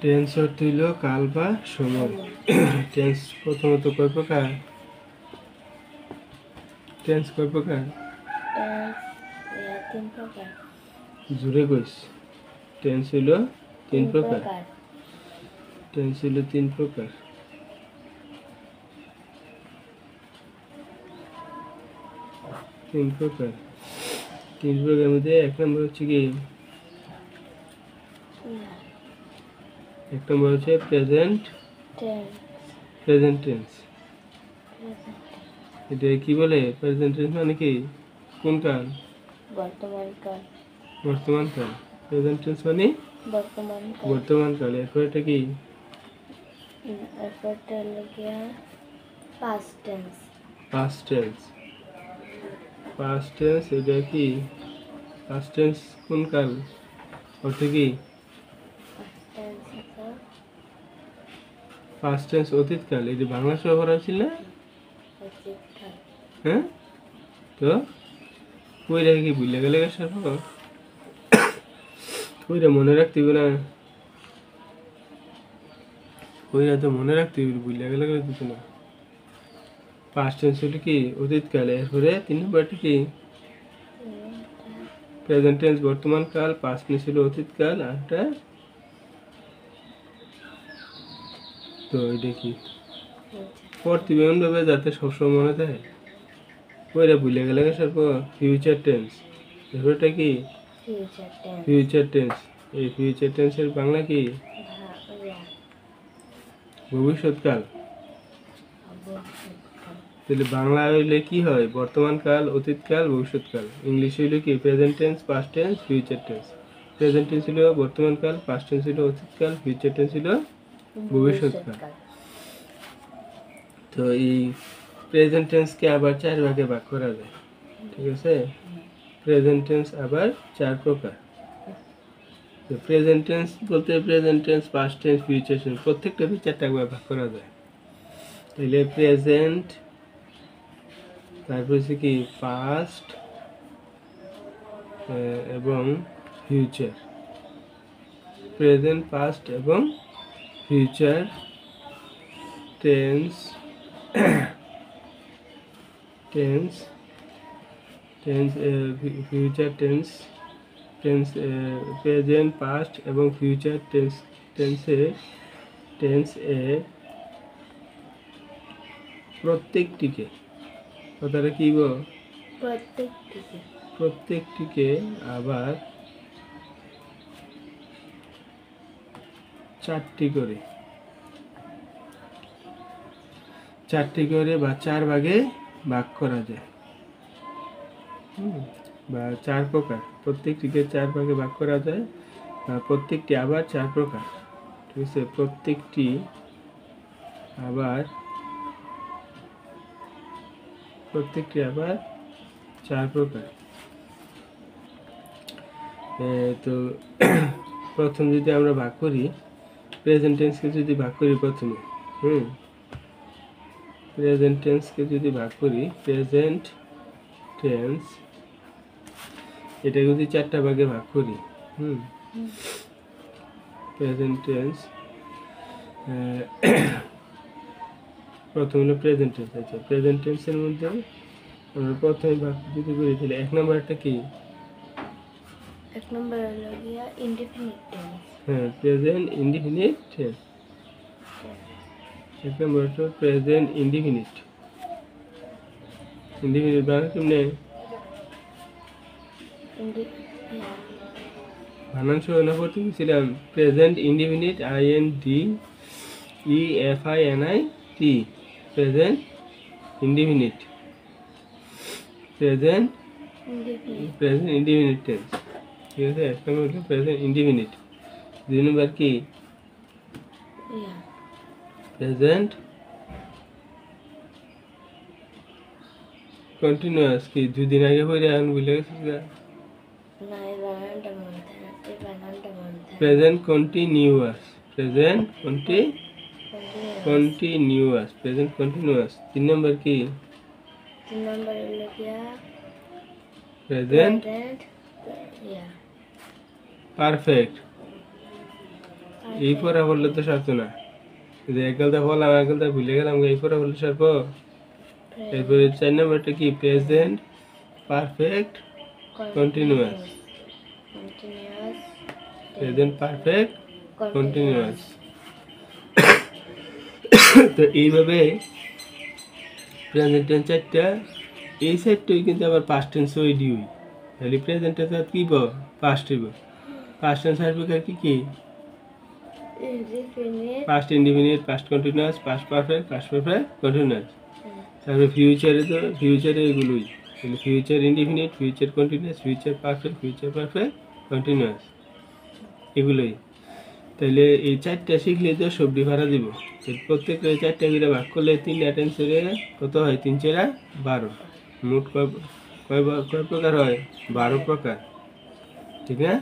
Tense অর্থ হইল কাল বা সময়। টেন্স প্রথমত কয় প্রকার? টেন্স কয় প্রকার? তিন প্রকার। জুড়ে কইস। টেন্স হইল তিন প্রকার। টেন্স হইল তিন প্রকার। তিন প্রকার মধ্যে এক নম্বর হচ্ছে কি? এক নম্বর হচ্ছে প্রেজেন্ট টেন্স। এটা কি বলে? প্রেজেন্ট টেন্স মানে কি? কোন কাল? বর্তমান কাল। প্রেজেন্ট টেন্স মানে বর্তমান কাল। এরপর এটা কি? Past tense. পাস্ট টেন্স এটা কি? পাস্ট টেন্স কোন কাল? অর্থ কি? পাস্ট টেন্স অতীত কাল। এটা বাংলা সহ ছিল না? হ্যাঁ, তো কইরা কি ভুলে গেলে সব? কইরা মনে রাখতে হবে না? কইরা তো মনে রাখতে হবে, ভুলে গেলে দিত না। পাস্ট টেন্স হলো কি? অতীত কাল। এরপরে তিন নম্বরটা কি? প্রেজেন্ট টেন্স বর্তমান কাল। পাস্ট টেন্স হলো অতীত কাল। আরটা তো এটা কি? পড়তে এমন ভাবে যাতে সবসময় মনে থাকে। কইরা ভুলে গেলে সব। Future tense. এরপরটা কি? Future tense. এই ফিউচার টেন্সের বাংলা কি? ভবিষ্যৎকাল। তাহলে বাংলা হইলে কি হয়? বর্তমান কাল, অতীত কাল, ভবিষ্যৎকাল। ইংলিশ হইলে কি? Present tense, past tense, future tense. Present tense হলো বর্তমান কাল, পাস্ট টেন্স হলো অতীত কাল, ফিউচার টেন্স হলো ভবিষ্যৎকাল। তো এই প্রেজেন্ট টেন্সকে আবার চার ভাগে ভাগ করা যায়। ঠিক আছে? প্রেজেন্ট টেন্স আবার চার প্রকার। তো প্রেজেন্ট টেন্স বলতে present tense, past tense, future tense প্রত্যেকটাকে চারটা ভাগ করা যায়। তাহলে প্রেজেন্ট, তারপর হচ্ছে কি পাস্ট এবং ফিউচার। প্রেজেন্ট, পাস্ট এবং future tense. Future tense present, past এবং ফিউচার টেন্সে প্রত্যেকটিকে, কথাটা কি গো? প্রত্যেকটিকে আবার চারটি করে বা চার ভাগে ভাগ করা যায়। বা চার প্রকার। প্রত্যেকটিকে চার ভাগে ভাগ করা যায়। প্রত্যেকটি আবার চার প্রকার। ঠিক আছে? প্রত্যেকটি আবার চার প্রকার। তো প্রথম যদি আমরা ভাগ করি, প্রেজেন্ট টেন্সকে যদি ভাগ করি প্রথমে, প্রেজেন্ট টেন্সকে যদি ভাগ করি, প্রেজেন্ট টেন্স এটা যদি চারটা ভাগে ভাগ করি, প্রেজেন্ট টেন্স প্রথম হলো প্রেজেন্ট টেন্স। আচ্ছা, প্রেজেন্ট টেন্সের মধ্যে আমরা প্রথমে ভাগ যদি করি, তাহলে এক নম্বরটা কি? এক নম্বর হলো গিয়া ইনডিফিনিট টেন্স। হ্যাঁ, প্রেজেন্ট ইনডিফিনিট টেন্স। এক নম্বর হলো প্রেজেন্ট ইনডিফিনিট। বাংলা কেমনে? বানান সহ করতে গেছিলাম। Present indefinite, INDEFINIT। Present indefinite. Present indefinite tense. ঠিক আছে? এক নম্বর হলো প্রেজেন্ট ইনডিফিনিট। দুই নম্বর কি? Present continuous. কি দুদিন আগে পড়ে এখন ভুলে গেছিস? Present continuous. তিন নম্বর কি? Present perfect. এই পড়া বললে তো সারতো না, যে একগালটা বললাম একগালটা ভুলে গেলাম, এই পড়া বললে সারবো। এরপরে 4 নম্বরটা কি? Present perfect continuous. Present perfect continuous. তো এইভাবে প্রেজেন্ট টেন্স চারটা, এই সাইডটাই কিন্তু আবার পাস্ট টেন্স ওই দিই, তাহলে প্রেজেন্ট টেন্স কি পাস্ট হইব। পাস্ট টেন্স এর প্রকার কি কি? Past indefinite, past continuous, past perfect, past perfect continuous. তারপরে ফিউচারে তো ফিউচারে এগুলোই, তাহলে future indefinite, future continuous, future perfect continuous, এগুলোই। তাহলে এই চারটা শিখলে তো সবজি ভাড়া দিব। প্রত্যেকটা চারটা করে ভাগ করলে 3 টেন্সরে কত হয়? 3 4 12। মোট কয় প্রকার হয়? 12 প্রকার, ঠিক না?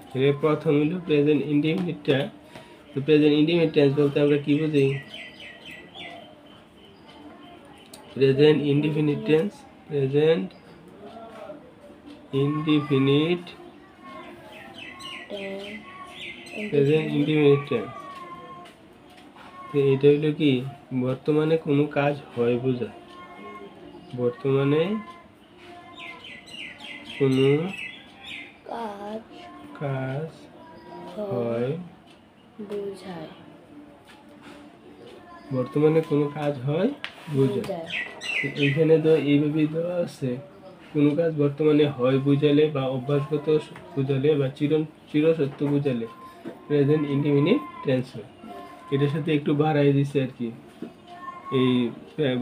তাহলে প্রথম হলো প্রেজেন্ট ইনডিফিনিটটা। তো প্রেজেন্ট ইনডিফিনিট টেন্স বলতে আমরা কি বুঝি? Present indefinite tense, present indefinite tense, তো এটা হলো কি? বর্তমানে কোনো কাজ হয় বোঝায়। বর্তমানে কোনো কাজ হয় বোঝায়। বর্তমানে কোনো কাজ হয় বোঝায়। এইখানে তো এইভাবেই দেওয়া আছে, কোনো কাজ বর্তমানে হয় বুঝালে বা অভ্যাসগত বুঝালে বা চিরসত্য বুঝালে প্রেজেন্ট ইনডিফিনিট টেন্স হয়। এটার সাথে একটু বাড়াই দিছে আর কি, এই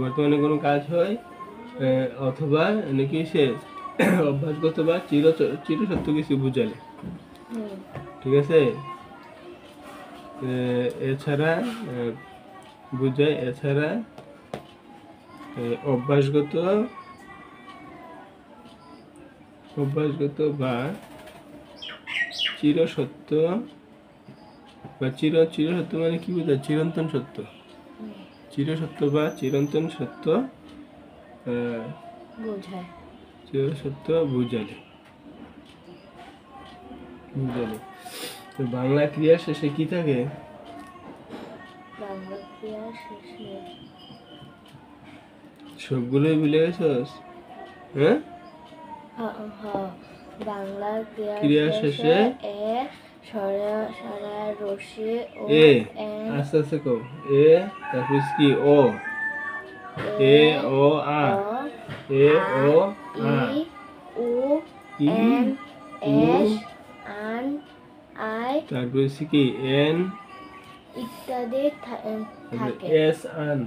বর্তমানে কোনো কাজ হয় অথবা নাকি সে অভ্যাসগত বা চিরসত্য কিছু বুঝালে, ঠিক আছে? এছাড়া বুঝায়, এছাড়া অভ্যাসগত বা চিরসত্য বা চিরসত্য মানে কি বোঝায়? চিরন্তন সত্য, চিরসত্য বা চিরন্তন সত্য বোঝায়, চিরসত্য বুঝালে। তো বাংলা ক্রিয়ার শেষে কি থাকে? বাংলা ক্রিয়ার শেষে সবগুলোই ভুলে গেছস? হ্যাঁ, বাংলা ক্রিয়ার শেষে এ, আস্তে আস্তে কও। এ, তারপর কি? ও, এ ও আ, এ ও আ, উ এন এস আন আই, তারপর কি? এন ইত্যাদি থাকে। এস আন,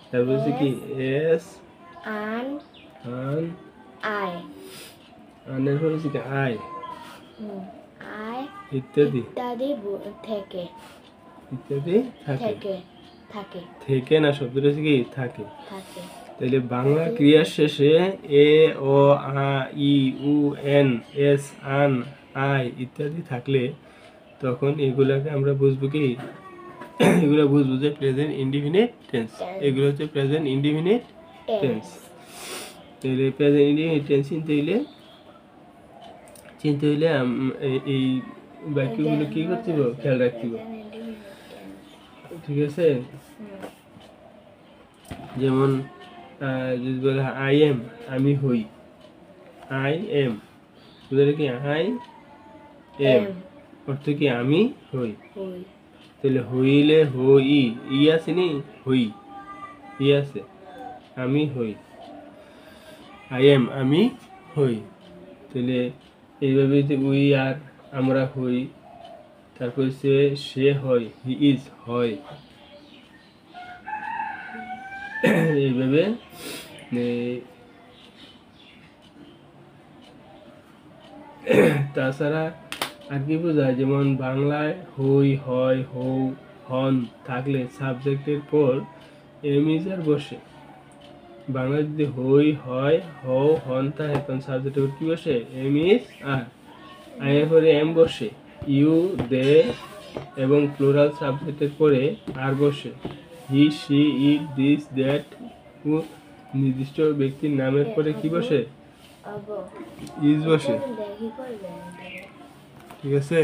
তারপর কি? এস আন আই, আনের পরে কি? আই, আই ইত্যাদি থেকে, ইত্যাদি থাকে, থেকে না, শব্দটা কি? থাকে। তাহলে বাংলা ক্রিয়ার শেষে এ ও আ ই উ এন এস আন আই ইত্যাদি থাকলে তখন এগুলাকে আমরা বুঝবো কি? এগুলো বুঝবো যে প্রেজেন্ট ইনডিফিনিট টেন্স। এগুলো হচ্ছে প্রেজেন্ট ইনডিফিনিট টেন্স। তাহলে প্রেজেন্ট ইনডিফিনিট টেন্স চিনতে হইলে এই বাক্যগুলো কি করতে হবে? খেয়াল রাখতে হবে, ঠিক আছে? যেমন যদি বলে আই এম, আমি হই, আই এম, বুঝলে কি? আই এম অর্থ কি? আমি হই। তাহলে হইলে হই, ই আছে নি? হই, ই আছে, আমি হই, আই এম, আমি হই। তাহলে এইভাবে যে উই আর, আমরা হই, তারপর সে হয়, হি ইজ হয়, এইভাবে তাছাড়া আর কি বোঝায়? যেমন বাংলায় হই, হয়, হও, হন থাকলে সাবজেক্টের পর এম ইজ আর বসে। বাংলায় যদি হই, হয়, হও, হন থাকে তখন সাবজেক্টের পর কি বসে? M is R. আই এর পরে এম বসে, ইউ, দে এবং প্লুরাল সাবজেক্টের পরে আর বসে। হি, সি, ইট, দিস, দ্যাট, হু নির্দিষ্ট ব্যক্তির নামের পরে কি বসে? ইজ বসে, ঠিক আছে?